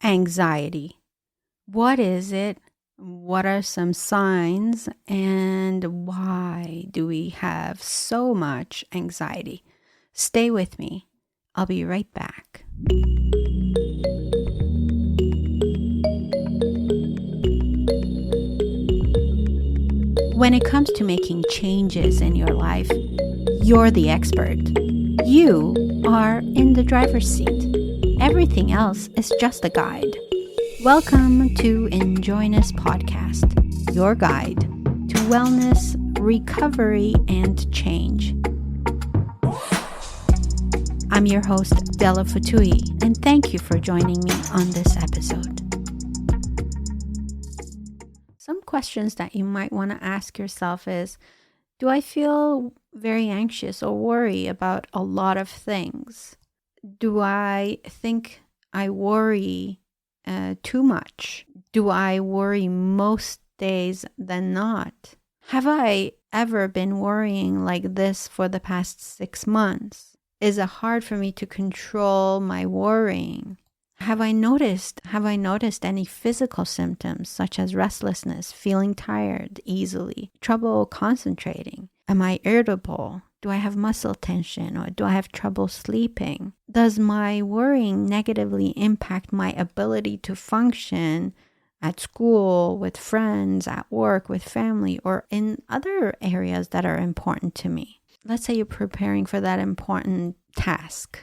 Anxiety. What is it? What are some signs? And why do we have so much anxiety? Stay with me. I'll be right back. When it comes to making changes in your life, you're the expert. You are in the driver's seat. Everything else is just a guide. Welcome to InJoyness Podcast, your guide to wellness, recovery, and change. I'm your host, Dela Fotoohi, and thank you for joining me on this episode. Some questions that you might want to ask yourself is, do I feel very anxious or worry about a lot of things? Do I think I worry too much? Do I worry most days than not? Have I ever been worrying like this for the past 6 months? Is it hard for me to control my worrying? Have I noticed any physical symptoms such as restlessness, feeling tired easily, trouble concentrating? Am I irritable? Do I have muscle tension or do I have trouble sleeping? Does my worrying negatively impact my ability to function at school, with friends, at work, with family, or in other areas that are important to me? Let's say you're preparing for that important task.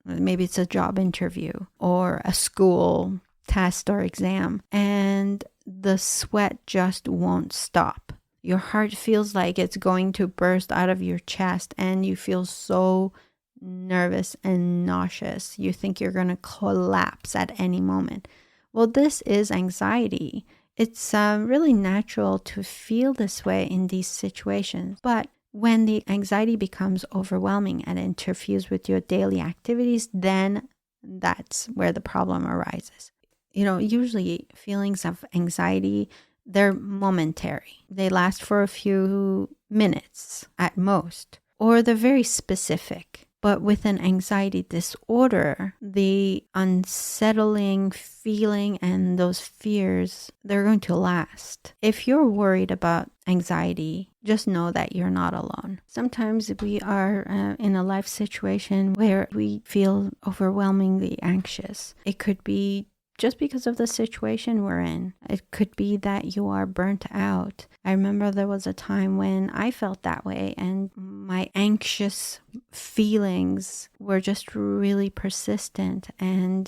Maybe it's a job interview or a school test or exam, and the sweat just won't stop. Your heart feels like it's going to burst out of your chest, and you feel so nervous and nauseous. You think you're going to collapse at any moment. Well, this is anxiety. It's really natural to feel this way in these situations, but when the anxiety becomes overwhelming and interferes with your daily activities, then that's where the problem arises. Usually feelings of anxiety, they're momentary. They last for a few minutes at most, or they're very specific. But with an anxiety disorder, the unsettling feeling and those fears, they're going to last. If you're worried about anxiety, just know that you're not alone. Sometimes we are in a life situation where we feel overwhelmingly anxious. It could be just because of the situation we're in. It could be that you are burnt out. I remember there was a time when I felt that way, and my anxious feelings were just really persistent, and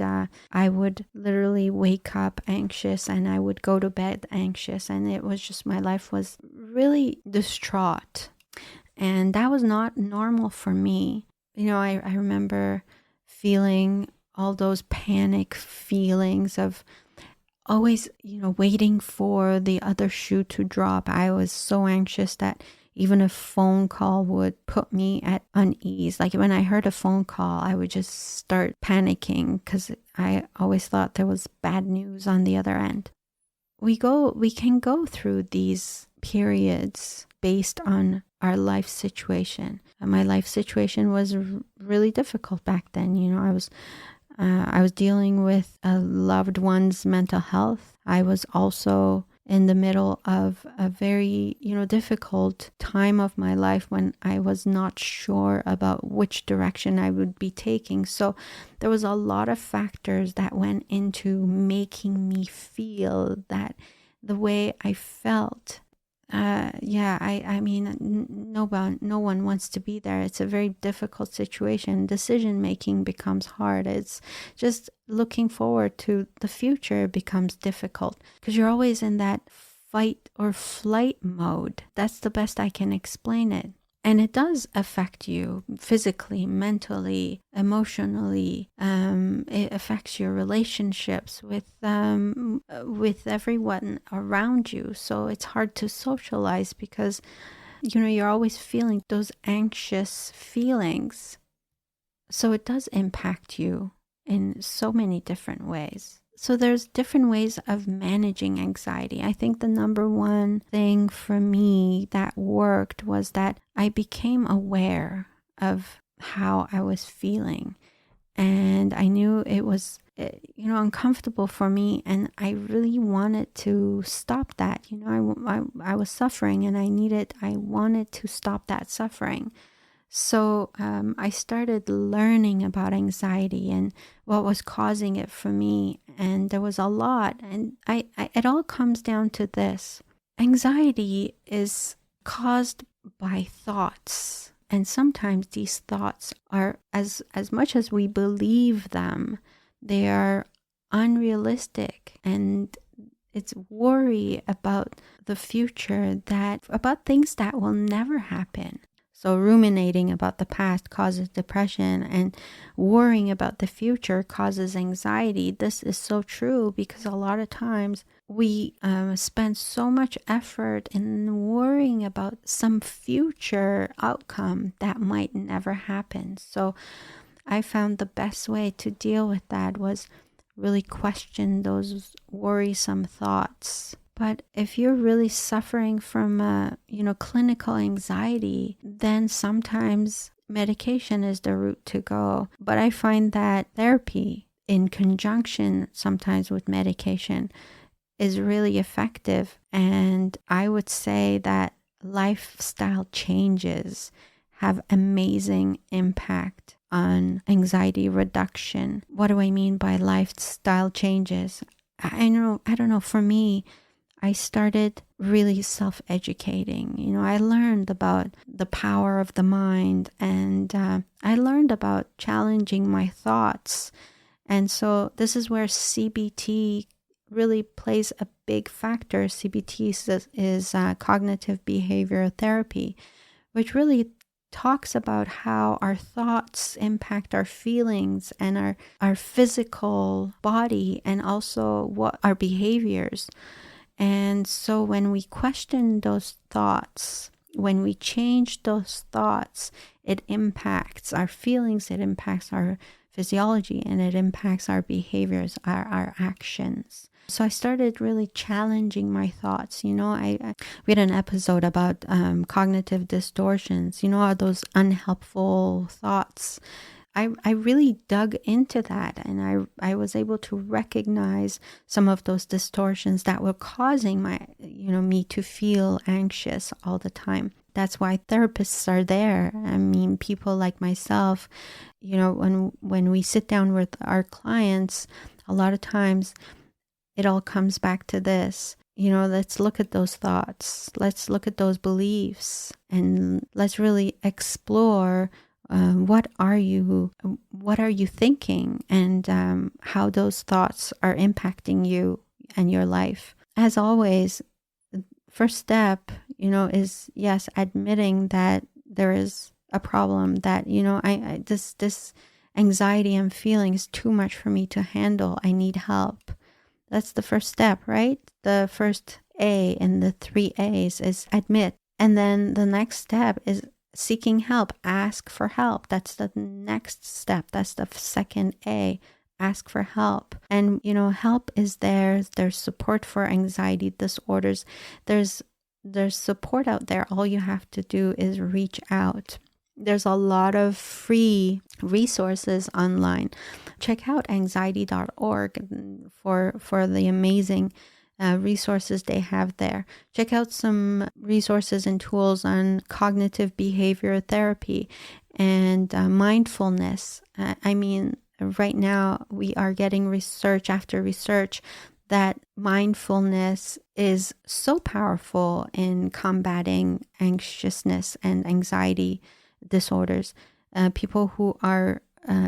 I would literally wake up anxious and I would go to bed anxious, and it was just, my life was really distraught, and that was not normal for me. I remember feeling all those panic feelings of always, waiting for the other shoe to drop. I was so anxious that even a phone call would put me at unease. Like when I heard a phone call, I would just start panicking because I always thought there was bad news on the other end. We can go through these periods based on our life situation. My life situation was really difficult back then. I was dealing with a loved one's mental health. I was also in the middle of a very, difficult time of my life when I was not sure about which direction I would be taking. So there was a lot of factors that went into making me feel that the way I felt. No one wants to be there. It's a very difficult situation. Decision making becomes hard. It's just looking forward to the future becomes difficult because you're always in that fight or flight mode. That's the best I can explain it. And it does affect you physically, mentally, emotionally. It affects your relationships with everyone around you. So it's hard to socialize because, you're always feeling those anxious feelings. So it does impact you in so many different ways. So there's different ways of managing anxiety. I think the number one thing for me that worked was that I became aware of how I was feeling. And I knew it was uncomfortable for me, and I really wanted to stop that. I was suffering, and I wanted to stop that suffering. So I started learning about anxiety and what was causing it for me. And there was a lot. And it all comes down to this. Anxiety is caused by thoughts. And sometimes these thoughts are, as much as we believe them, they are unrealistic. And it's worry about the future, about things that will never happen. So ruminating about the past causes depression, and worrying about the future causes anxiety. This is so true because a lot of times we spend so much effort in worrying about some future outcome that might never happen. So I found the best way to deal with that was really question those worrisome thoughts. But if you're really suffering from, clinical anxiety, then sometimes medication is the route to go. But I find that therapy in conjunction sometimes with medication is really effective. And I would say that lifestyle changes have amazing impact on anxiety reduction. What do I mean by lifestyle changes? I don't know, for me, I started really self-educating. I learned about the power of the mind, and I learned about challenging my thoughts. And so this is where CBT really plays a big factor. CBT is cognitive behavioral therapy, which really talks about how our thoughts impact our feelings and our physical body, and also what our behaviors. And so when we question those thoughts, when we change those thoughts, it impacts our feelings, it impacts our physiology, and it impacts our behaviors, our actions. So I started really challenging my thoughts. We had an episode about cognitive distortions, those unhelpful thoughts. I really dug into that, and I was able to recognize some of those distortions that were causing me to feel anxious all the time. That's why therapists are there. I mean, people like myself, when we sit down with our clients, a lot of times it all comes back to this. Let's look at those thoughts. Let's look at those beliefs, and let's really explore what are you thinking, and how those thoughts are impacting you and your life. As always, first step, is yes, admitting that there is a problem, that this anxiety I'm feeling is too much for me to handle. I need help. That's the first step, right? The first A in the 3 A's is admit. And then the next step is seeking help. Ask for help. That's the next step. That's the second A. Ask for help. And, help is there. There's support for anxiety disorders. There's support out there. All you have to do is reach out. There's a lot of free resources online. Check out anxiety.org for the amazing resources they have there. Check out some resources and tools on cognitive behavior therapy and mindfulness. Right now we are getting research after research that mindfulness is so powerful in combating anxiousness and anxiety disorders. People who are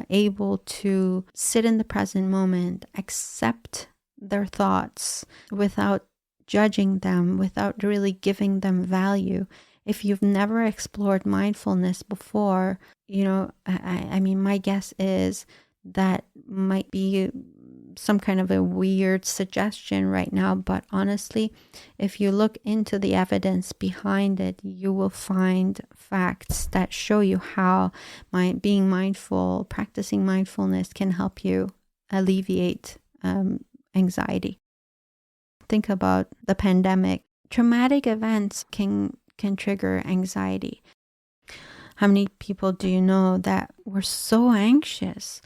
able to sit in the present moment, accept their thoughts without judging them, without really giving them value. If you've never explored mindfulness before, my guess is that might be some kind of a weird suggestion right now, but honestly, if you look into the evidence behind it, you will find facts that show you how being mindful, practicing mindfulness can help you alleviate anxiety. Think about the pandemic. Traumatic events can trigger anxiety. How many people do you know that were so anxious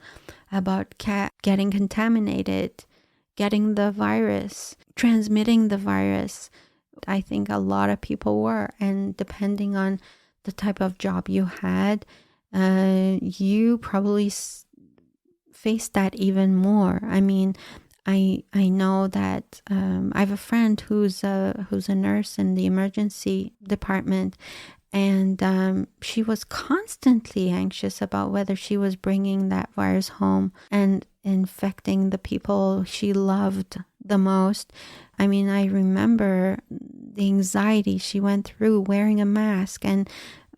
about getting contaminated, getting the virus, transmitting the virus. I think a lot of people were, and depending on the type of job you had, you probably faced that even more. I mean, I know that I have a friend who's a nurse in the emergency department, and she was constantly anxious about whether she was bringing that virus home and infecting the people she loved the most. I mean, I remember the anxiety she went through wearing a mask and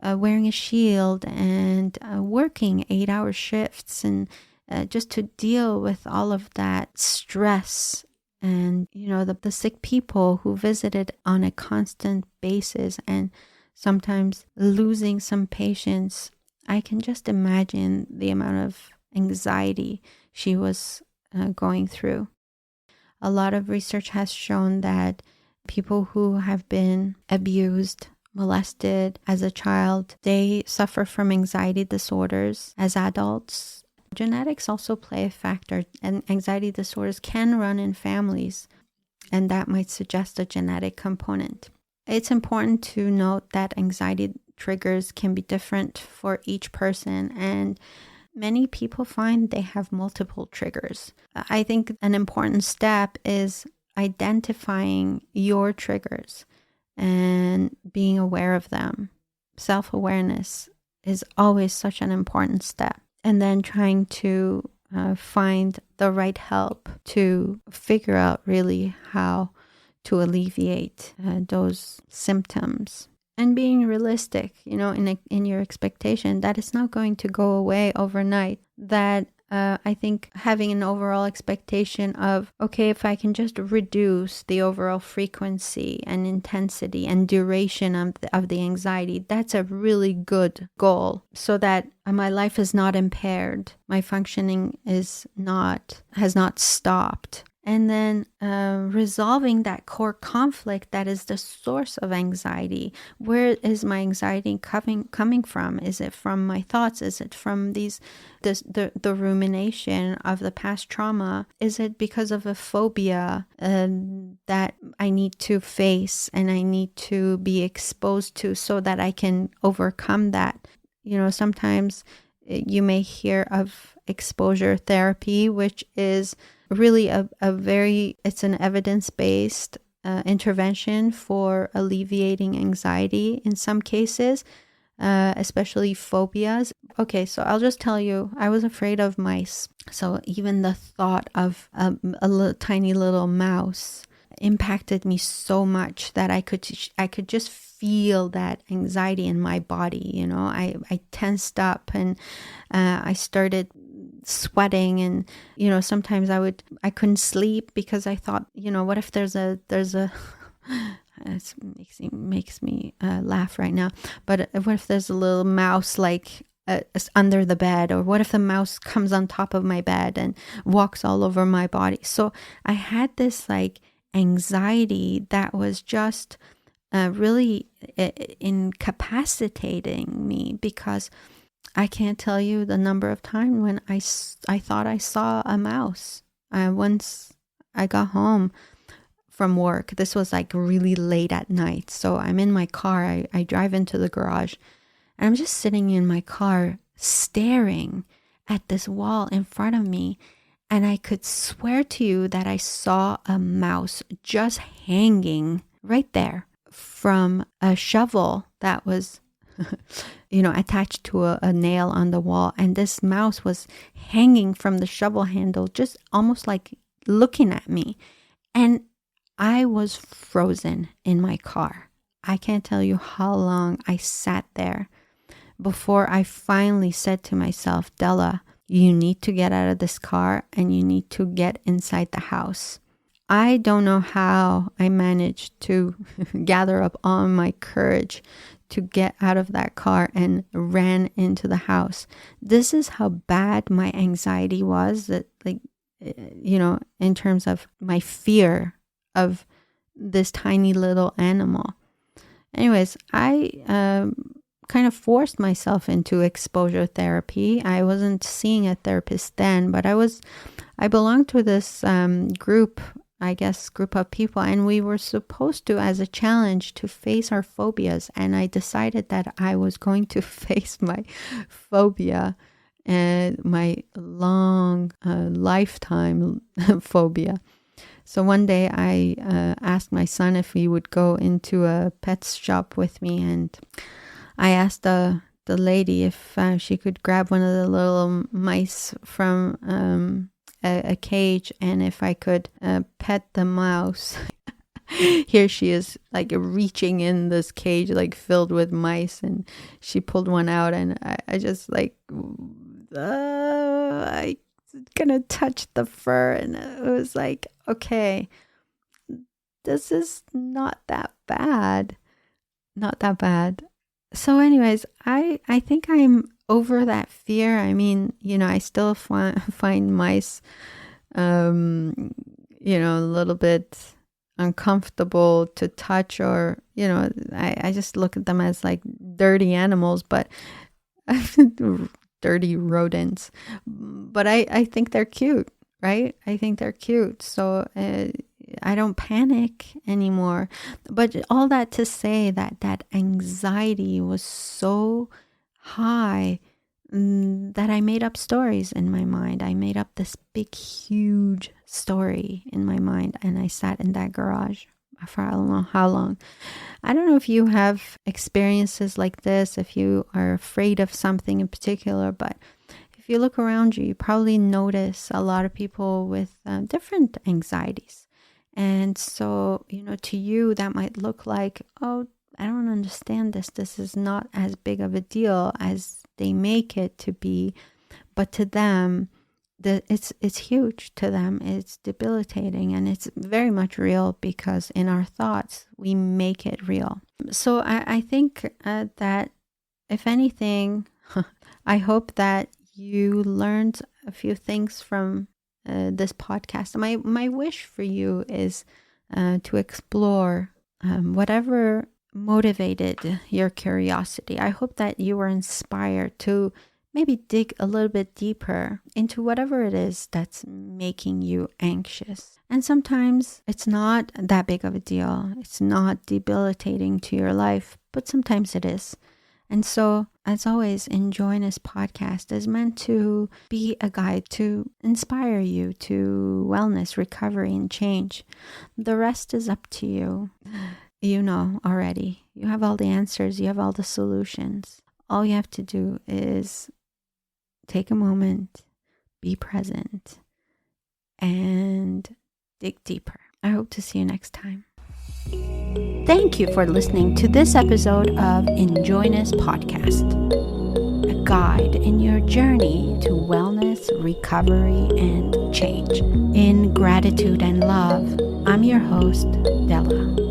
wearing a shield and working 8-hour shifts and just to deal with all of that stress and, the sick people who visited on a constant basis and sometimes losing some patients. I can just imagine the amount of anxiety she was going through. A lot of research has shown that people who have been abused, molested as a child, they suffer from anxiety disorders as adults. Genetics also play a factor, and anxiety disorders can run in families, and that might suggest a genetic component. It's important to note that anxiety triggers can be different for each person, and many people find they have multiple triggers. I think an important step is identifying your triggers and being aware of them. Self-awareness is always such an important step. And then trying to find the right help to figure out really how to alleviate those symptoms. And being realistic, in your expectation that it's not going to go away overnight. That I think having an overall expectation of, okay, if I can just reduce the overall frequency and intensity and duration of the anxiety, that's a really good goal, so that my life is not impaired, my functioning has not stopped. And then resolving that core conflict that is the source of anxiety. Where is my anxiety coming from? Is it from my thoughts? Is it from the rumination of the past trauma? Is it because of a phobia that I need to face and I need to be exposed to so that I can overcome that? Sometimes you may hear of exposure therapy, which is really it's an evidence-based intervention for alleviating anxiety in some cases, especially phobias. Okay, so I'll just tell you, I was afraid of mice. So even the thought of a tiny little mouse impacted me so much that I could just feel that anxiety in my body. I tensed up and I started sweating, and sometimes I couldn't sleep because I thought, what if there's a it makes me laugh right now, but what if there's a little mouse under the bed, or what if the mouse comes on top of my bed and walks all over my body? So I had this anxiety that was just really incapacitating me, because I can't tell you the number of times when I thought I saw a mouse. Once I got home from work, this was really late at night. So I'm in my car, I drive into the garage, and I'm just sitting in my car staring at this wall in front of me. And I could swear to you that I saw a mouse just hanging right there from a shovel that was attached to a nail on the wall. And this mouse was hanging from the shovel handle, just almost looking at me. And I was frozen in my car. I can't tell you how long I sat there before I finally said to myself, Dela, you need to get out of this car and you need to get inside the house. I don't know how I managed to gather up all my courage to get out of that car and ran into the house. This is how bad my anxiety was, that in terms of my fear of this tiny little animal. Anyways, I kind of forced myself into exposure therapy. I wasn't seeing a therapist then, but I belonged to this group of people, and we were supposed to, as a challenge, to face our phobias. And I decided that I was going to face my phobia, and my long lifetime phobia. So one day I asked my son if he would go into a pet shop with me, and I asked the lady if she could grab one of the little mice from a cage, and if I could pet the mouse. Here she is, like reaching in this cage, like filled with mice, and she pulled one out, and I just like, I gonna touch the fur, and it was like, okay, this is not that bad. So anyways, I think I'm over that fear. I mean, I still find mice, a little bit uncomfortable to touch, or, I just look at them as like dirty animals, but dirty rodents. But I think they're cute, right? I think they're cute. So I don't panic anymore. But all that to say that anxiety was so high that I made up stories in my mind. I made up this big, huge story in my mind, and I sat in that garage for I don't know how long. I don't know if you have experiences like this, if you are afraid of something in particular, but if you look around you, you probably notice a lot of people with different anxieties. And so, to you, that might look like, oh, I don't understand this. This is not as big of a deal as they make it to be. But to them, it's huge. To them, it's debilitating, and it's very much real, because in our thoughts, we make it real. So I think that, if anything, I hope that you learned a few things from this podcast. My wish for you is to explore whatever motivated your curiosity. I hope that you were inspired to maybe dig a little bit deeper into whatever it is that's making you anxious. And sometimes it's not that big of a deal. It's not debilitating to your life, but sometimes it is. And so, as always, InJoyness Podcast is meant to be a guide to inspire you to wellness, recovery, and change. The rest is up to you. You know already. You have all the answers. You have all the solutions. All you have to do is take a moment, be present, and dig deeper. I hope to see you next time. Thank you for listening to this episode of InJoyness Podcast, a guide in your journey to wellness, recovery, and change. In gratitude and love, I'm your host, Dela.